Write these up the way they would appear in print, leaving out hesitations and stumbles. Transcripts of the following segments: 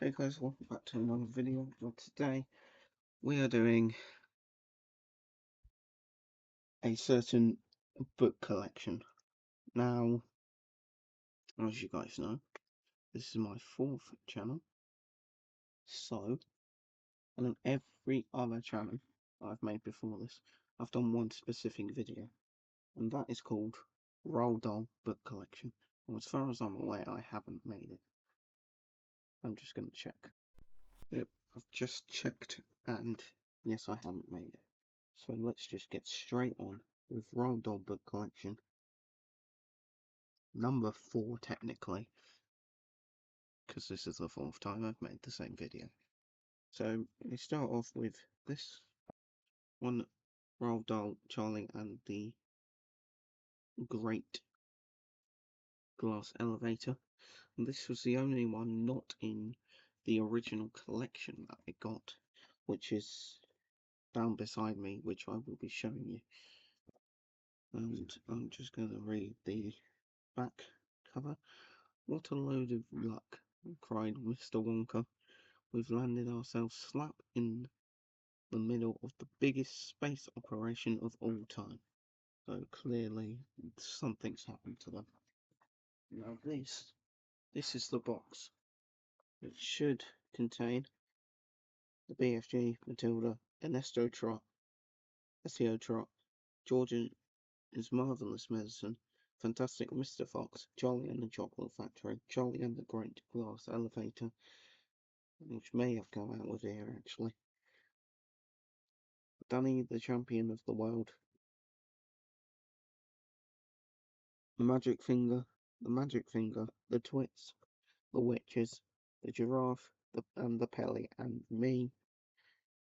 Hey guys, welcome back to another video. And today we are doing a certain book collection. Now, as you guys know, this is my fourth channel. So, and on every other channel I've made before this, I've done one specific video, and that is called Roald Dahl Book Collection. And as far as I'm aware, I haven't made it. I'm just going to check. Yep, I've just checked, and yes, I haven't made it. So let's just get straight on with Roald Dahl Book Collection. Number 4 technically, because this is the fourth time I've made the same video. So we start off with this one, Roald Dahl, Charlie and the Great Glass Elevator. And this was the only one not in the original collection that I got, which is down beside me, which I will be showing you. And I'm just going to read the back cover. "What a load of luck," cried Mr. Wonka. "We've landed ourselves slap in the middle of the biggest space operation of all time." So clearly something's happened to them. Now this is the box. It should contain the BFG, Matilda, Ernesto Trot, SEO Trot, Georgia's Marvelous Medicine, Fantastic Mr. Fox, Charlie and the Chocolate Factory, Charlie and the Great Glass Elevator, which may have come out with here actually, Danny the Champion of the World, the Magic Finger, the Twits, the Witches, the Giraffe, and the Pelly, and me,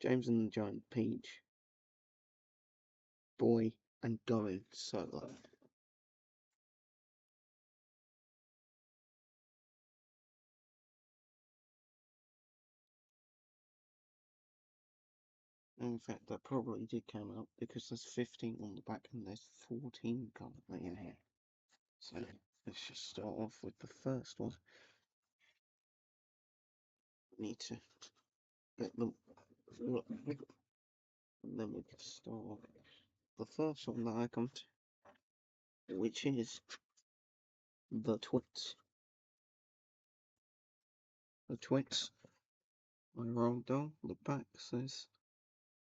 James and the Giant Peach, Boy, and Going Solo. In fact, that probably did come out because there's 15 on the back and there's 14 currently in here. So let's just start off with the first one. Need to get them look, and then we can start the first one that I come to, which is the Twits. The Twits by Roald Dahl. The back says,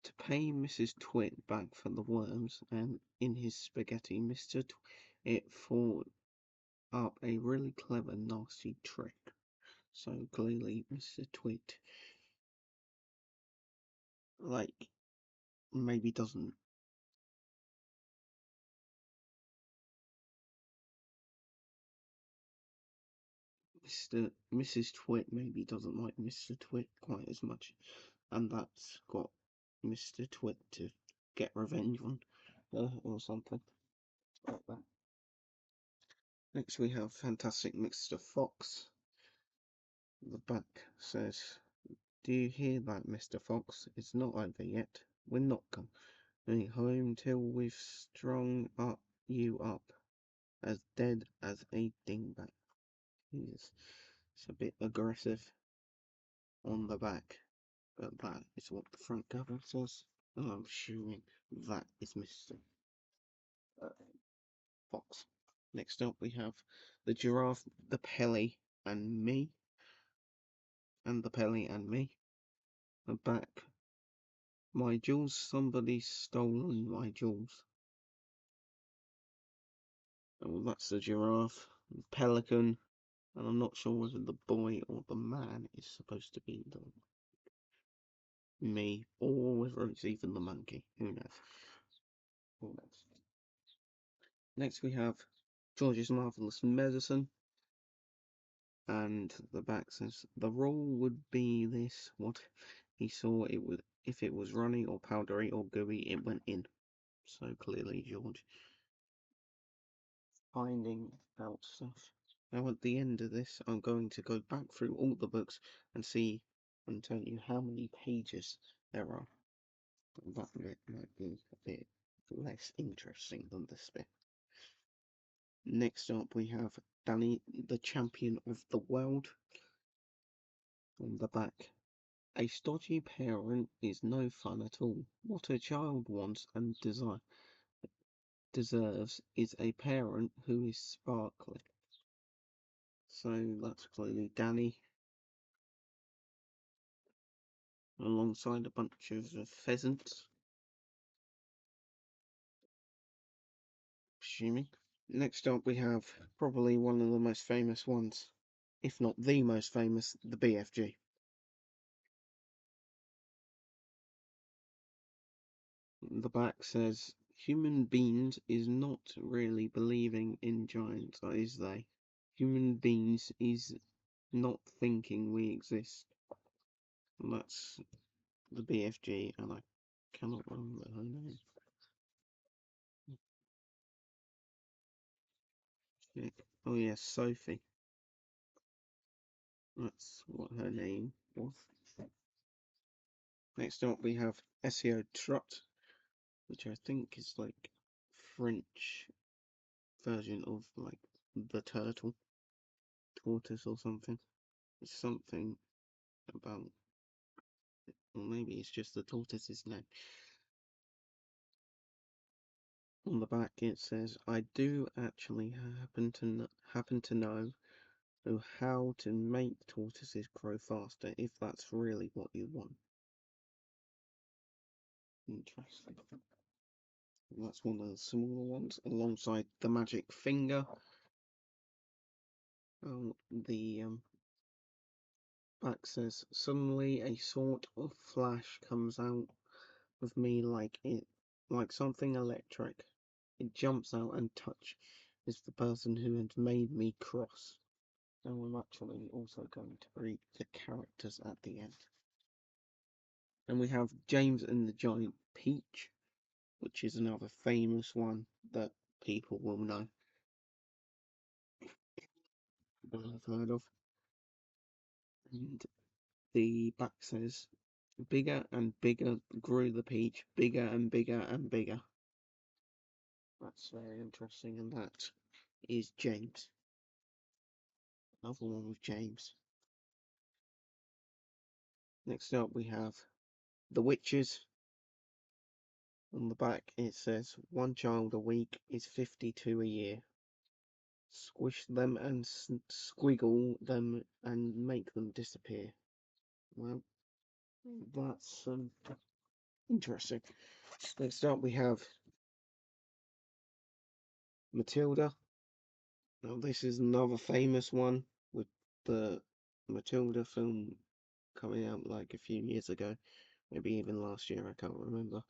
"To pay Mrs. Twit back for the worms, and in his spaghetti, Mr. Twit thought up a really clever, nasty trick." So clearly, Mr. Twit, like, maybe doesn't. Mrs. Twit maybe doesn't like Mr. Twit quite as much, and that's got Mr. Twit to get revenge on her or something like that. Next we have Fantastic Mr. Fox. The back says, "Do you hear that, Mr. Fox? It's not over yet. We're not going home till we've strung you up as dead as a dingbat." Jesus, it's a bit aggressive on the back, but that is what the front cover says, and I'm assuming that is Mr. Fox. Next up we have the Giraffe, the Pelly, and me. And the Pelly and me. The back, "My jewels, somebody's stolen my jewels." Oh, that's the Giraffe. Pelican, and I'm not sure whether the boy or the man is supposed to be the me, or whether it's even the monkey. Who knows? Who knows? Next we have George's Marvelous Medicine, and the back says, "The rule would be this: what he saw, it would, if it was runny or powdery or gooey, it went in." So clearly George finding out stuff. Now at the end of this, I'm going to go back through all the books and see and tell you how many pages there are. That bit might be a bit less interesting than this bit. Next up we have Danny, the Champion of the World. On the back, a stodgy parent is no fun at all. What a child wants and deserves is a parent who is sparkly. So that's clearly Danny, alongside a bunch of pheasants, presuming. Next up, we have probably one of the most famous ones, if not the most famous, the BFG. The back says, human beings is not really believing in giants, is they? Human beings is not thinking we exist. And that's the BFG, and I cannot remember her name. Oh yes, Sophie. That's what her name was. Next up we have SEO Trot, which I think is like French version of like the turtle, tortoise or something. It's something about, or maybe it's just the tortoise's name. On the back it says, I do actually happen to know how to make tortoises grow faster if that's really what you want. Interesting. That's one of the smaller ones, alongside the magic finger. The back says, suddenly a sort of flash comes out of me like something electric. It jumps out and touches the person who had made me cross. And I'm actually also going to read the characters at the end. And we have James and the Giant Peach, which is another famous one that people will know. I've heard of. And the back says, bigger and bigger grew the peach, bigger and bigger and bigger. That's very interesting, and that is James. Another one with James. Next up we have the witches. On the back it says, one child a week is 52 a year. Squish them and squiggle them and make them disappear. Well, that's interesting. Next up we have Matilda. Now this is another famous one with the Matilda film coming out like a few years ago, maybe even last year, I can't remember.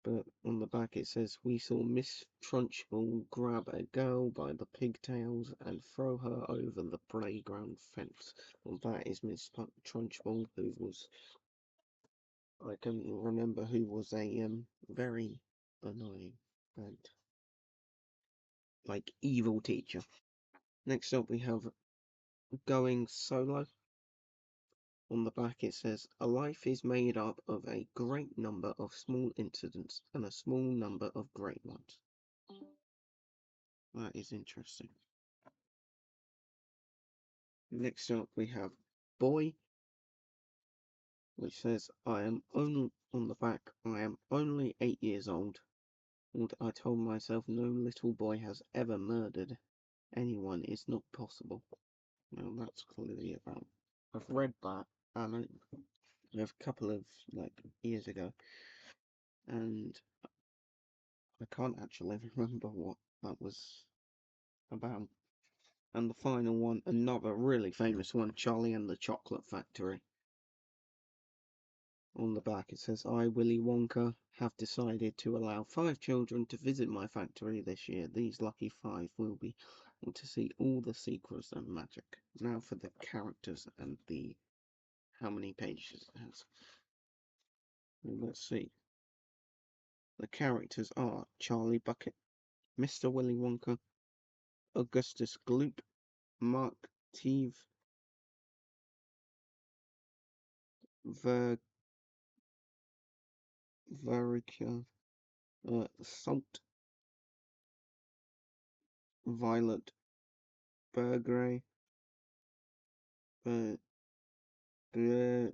But on the back it says, we saw Miss Trunchbull grab a girl by the pigtails and throw her over the playground fence. Well, that is Miss Trunchbull, who was, I can remember, who was a very annoying and like evil teacher. Next up we have Going Solo. On the back it says, a life is made up of a great number of small incidents and a small number of great ones. That is interesting. Next up we have Boy, which says, I am only, on the back, I am only 8 years old, and I told myself no little boy has ever murdered anyone. It's not possible. Now that's clearly about, I've read that, and a couple of like years ago, and I can't actually remember what that was about. And the final one, another really famous one, Charlie and the Chocolate Factory. On the back it says, I, Willy Wonka, have decided to allow 5 children to visit my factory this year. These lucky 5 will be able to see all the secrets and magic. Now for the characters and the how many pages it has. Let's see. The characters are Charlie Bucket, Mr. Willy Wonka, Augustus Gloop, Mark Teve, Ver Verica, Salt, Violet Bergray, the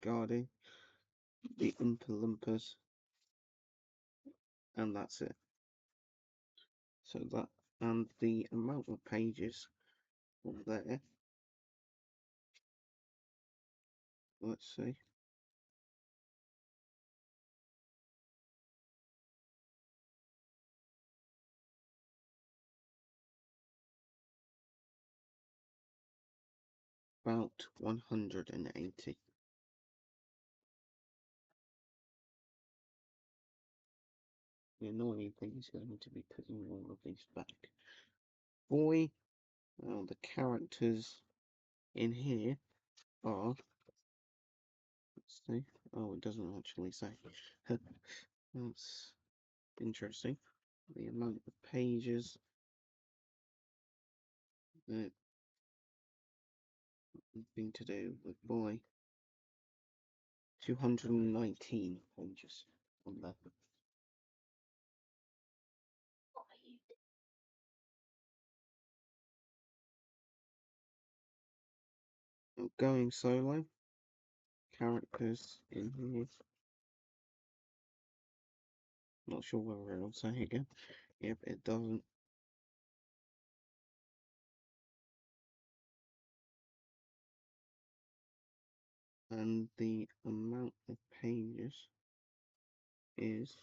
Guardi, the Oompa Loompas, and that's it. So that, and the amount of pages on there, let's see, about 180. The annoying thing is going to be putting all of these back. Boy, well, the characters in here are, let's see, oh, it doesn't actually say. That's interesting. The amount of pages, nothing to do with boy. 219 pages on there. Going solo, characters in here. Not sure whether it'll say again. Yep, it doesn't. And the amount of pages is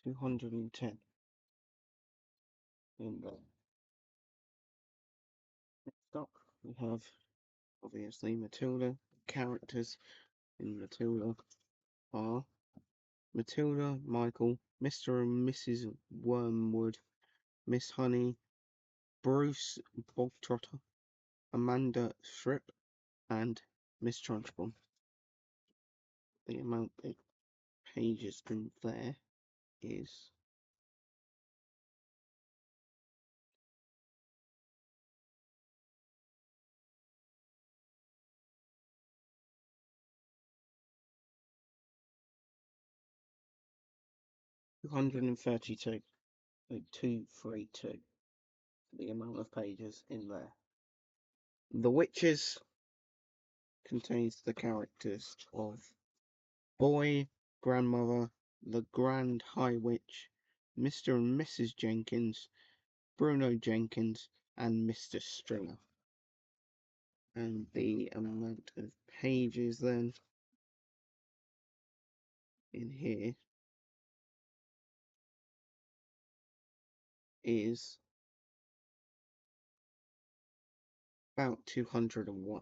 210 in there. Next up, we have obviously Matilda. Characters in Matilda are Matilda, Michael, Mr. and Mrs. Wormwood, Miss Honey, Bruce Bogtrotter, Amanda Fripp, and Miss Trunchbull. The amount of pages in there is 232. So 232. The amount of pages in there. The Witches contains the characters of Boy, Grandmother, the Grand High Witch, Mr. and Mrs. Jenkins, Bruno Jenkins, and Mr. Stringer. And the amount of pages then in here is about 201.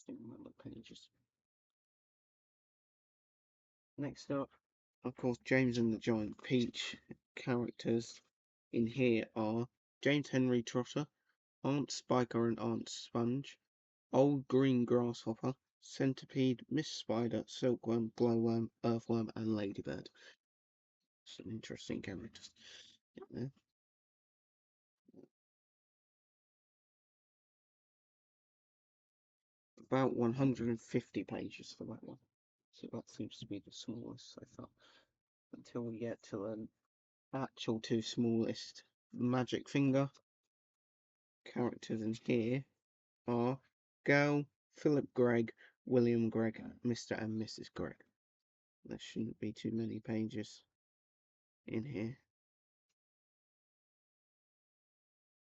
Amount of pages. Next up, of course, James and the Giant Peach. Characters in here are James Henry Trotter, Aunt Spiker and Aunt Sponge, Old Green Grasshopper, Centipede, Miss Spider, Silkworm, Glowworm, Earthworm, and Ladybird. Some interesting characters in there. About 150 pages for that one. So that seems to be the smallest so far. Until we get to the actual two smallest. Magic Finger. Characters in here are Gail, Philip Gregg, William Gregg, Mr. and Mrs. Gregg. There shouldn't be too many pages in here.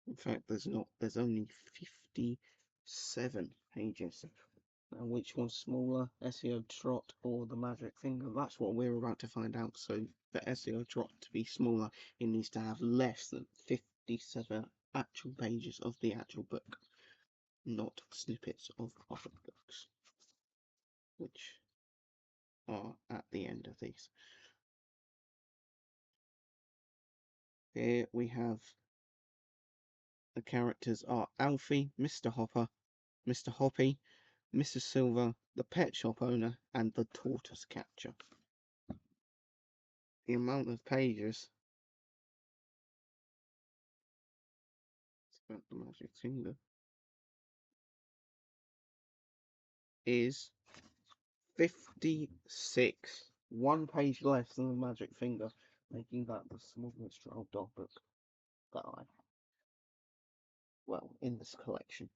In fact, there's only 57 pages. Now, which one's smaller, SEO Trot or the Magic Finger? That's what we're about to find out. So, for SEO Trot to be smaller, it needs to have less than 57 actual pages of the actual book, not snippets of other books, which are at the end of these. Here we have the characters are Alfie, Mr. Hopper, Mr. Hoppy, Mrs. Silver, the pet shop owner, and the tortoise catcher. The amount of pages about the Magic Finger is 56. One page less than the Magic Finger, making that the smallest Roald Dahl book. that well, in this collection.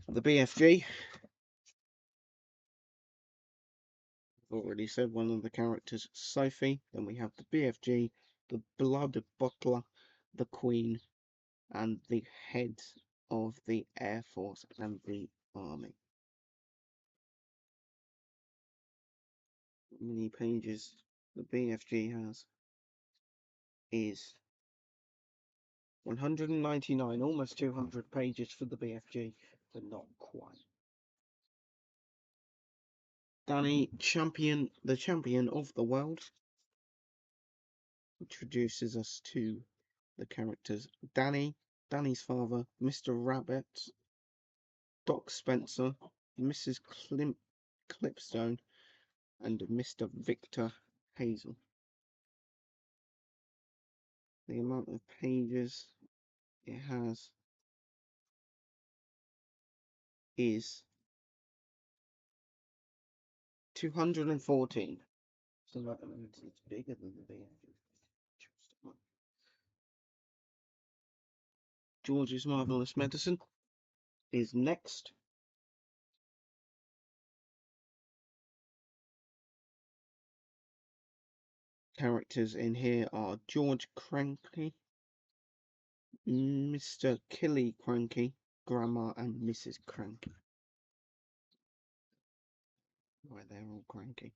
The BFG, I've already said one of the characters, Sophie. Then we have the BFG, the Blood Butler, the Queen, and the heads of the Air Force and the Army. How many pages the BFG has is 199, almost 200 pages for the BFG, but not quite. Danny, the champion of the world, introduces us to the characters Danny's father, Mr. Rabbit, Doc Spencer, Mrs. Clipstone, and Mr. Victor Hazel. The amount of pages it has is 214. So that means it's bigger than the BFG. George's Marvelous Medicine is next. Characters in here are George Cranky, Mr. Killy Cranky, Grandma, and Mrs. Cranky. Right, they're all cranky.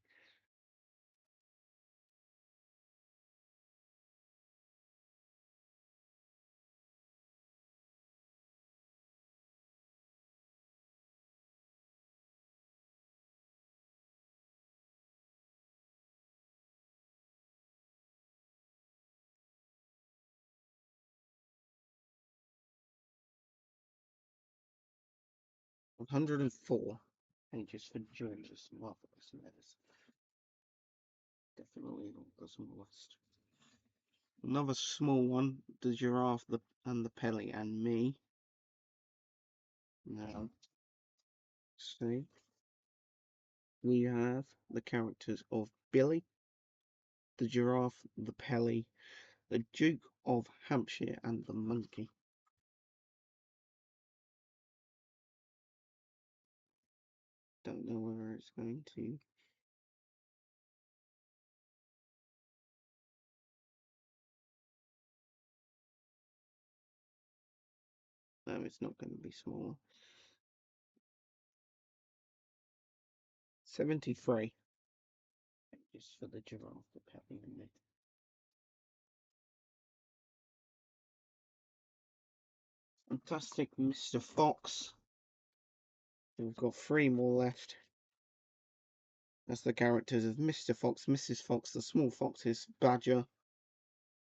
One 104 pages for George's Marvelous Medicine. Definitely not the smallest. Another small one, the Giraffe and the Pelly and Me. Now, see, we have the characters of Billy, the Giraffe, the Pelly, the Duke of Hampshire, and the Monkey. Don't know where it's going to. No, it's not going to be smaller. 73 pages for the Giraffe, the Pelly, and Me. Fantastic Mr. Fox. We've got 3 more left. That's the characters of Mr. Fox, Mrs. Fox, the small foxes, Badger,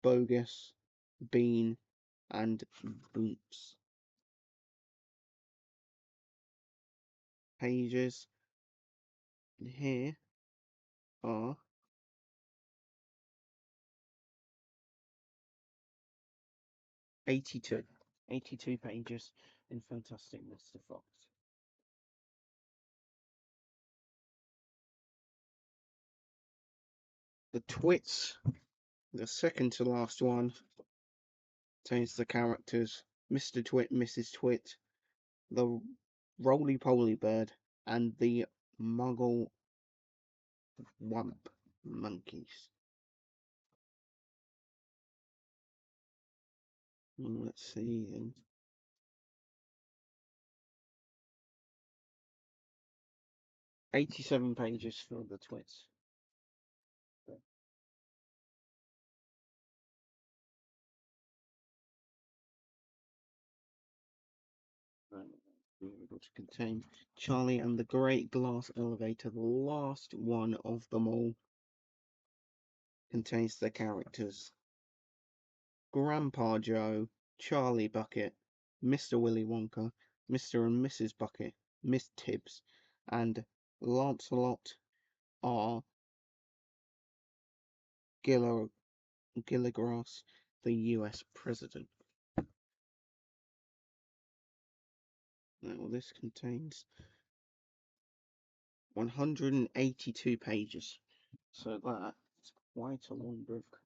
Bogus, Bean, and Boots. Pages in here are 82. 82 pages in Fantastic Mr. Fox. The Twits, the second to last one, contains the characters Mr. Twit, Mrs. Twit, the Roly-Poly Bird, and the Muggle Wump Monkeys. Let's see. 87 pages for the Twits. Able to contain Charlie and the Great Glass Elevator, the last one of them all, contains the characters Grandpa Joe, Charlie Bucket, Mr. Willy Wonka, Mr. and Mrs. Bucket, Miss Tibbs, and Lancelot R. Gilligrass, the US President. Now, this contains 182 pages, so that's quite a long book.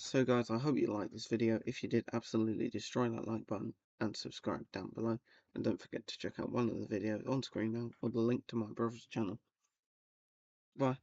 So guys, I hope you liked this video. If you did, absolutely destroy that like button and subscribe down below. And don't forget to check out one of the videos on screen now, or the link to my brother's channel. Bye.